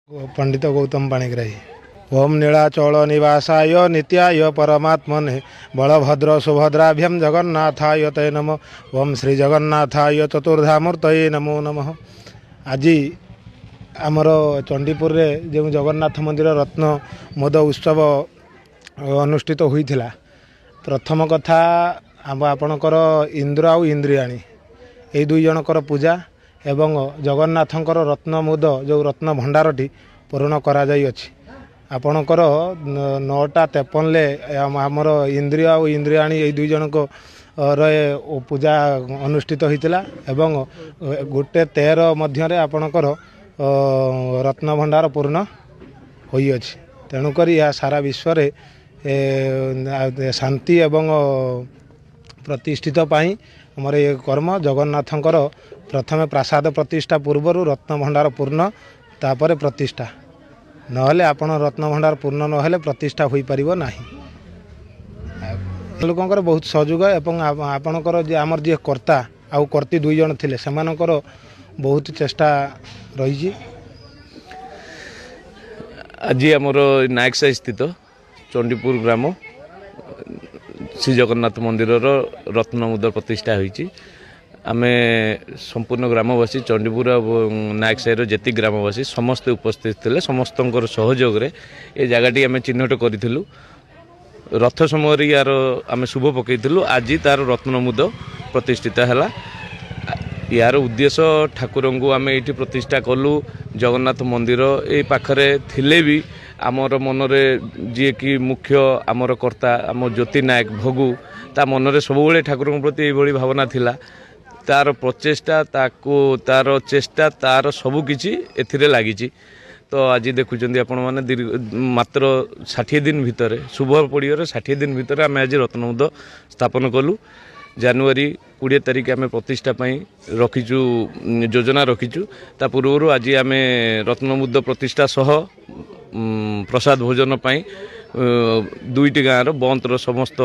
पंडित गौतम पाणिग्राही। ओम नीलाचल निवासाय नित्याय परमात्मने बलभद्र सुभद्राभ्यम जगन्नाथाय ते नमः। ओम श्री जगन्नाथाय चतुर्धामूर्तये नमो नमः। आज आमर चंडीपुर रे जो जगन्नाथ मंदिर रत्न मोद उत्सव अनुष्ठित होइथिला। प्रथम कथा आपणकर इंद्र आउ इंद्रियाणी ये दुई जनकर पूजा एवं जगन्नाथंकर रत्न मुद जो रत्न भंडारटी पूर्ण करा जाई अछि। आपणकर 9:53 आमर इंद्रिय आउ इंद्रियाणी ये दुई जनक पूजा अनुष्ठित होइतिला एवं 1:13 मध्य आपणकर रत्न भंडार पूर्ण होई अछि। तेणुकर यह सारा विश्व रे शांति एवं प्रतिष्ठित पाई आमर ये कर्म जगन्नाथंकर प्रथमे प्रासाद प्रतिष्ठा पूर्वर रत्न भंडार पूर्ण तापर प्रतिष्ठा नहले आपण रत्न भंडार पूर्ण नहले प्रतिष्ठा होई परिबो नाही। लोकंकर बहुत सहयोग एवं आपणकर जे आमर जे कर्ता आउ कर्ती दुई जन थिले सेमानकर बहुत चेष्टा रही। आज आमर नायकसाही स्थित चंडीपुर ग्राम श्री जगन्नाथ मंदिर रत्नमुद्र प्रतिष्ठा होईची। आमे संपूर्ण ग्रामवासी चंडीपुर और नायकसाही जेति ग्रामवासी समस्त उपस्थित थे। समस्त सहयोग रे ये जगहटी आम चिन्हट करूँ। रथ समय यार आम शुभ पकईलु। आज तार रत्नमुद प्रतिष्ठित है। यार उद्देश्य ठाकुर को आम ये प्रतिष्ठा कलु। जगन्नाथ मंदिर ये पाखरे थिले भी आमर मनरे जी कि मुख्य आमर कर्ता आम ज्योति नायक भगु ता मनरे सब ठाकुर प्रति ये भावना थिला। तार प्रचेष्टा तार चेष्टा तार सबकिछि एथिरे लागिछि। तो आज देखुं आपण मैंने मात्र 60 दिन भितर शुभ पड़ियर 60 दिन भितर आम आज रत्नमुद स्थापन कलु। जनवरी 20 तारिख आम प्रतिष्ठा रखीचु योजना रखीचु। ता पूर्व आज आम रत्नमुद प्रतिष्ठा सह प्रसाद भोजन पाई 2टी गाँव बंतर समस्त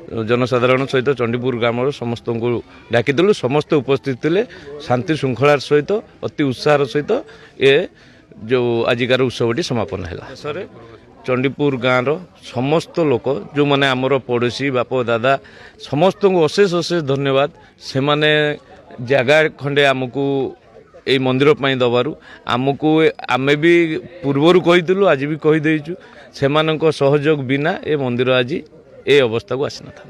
जनसाधारण सहित चंडीपुर ग्राम समस्त को डाकिदेलु। समस्त उपस्थित थे शांति श्रृंखलार सहित अति उत्साह सहित ये जो आजिकार उत्सवटी समापन है। देश चंडीपुर गाँव समस्त लोक जो माने आमर पड़ोशी बाप दादा समस्त को अशेष अशेष धन्यवाद। से माने जगह खंडे आमको ये मंदिर दबारू आमको आमे भी पूर्वर कहीलु आज भी कहीदेचु। से सहयोग बिना ये मंदिर आज ए अवस्था को आसी न था।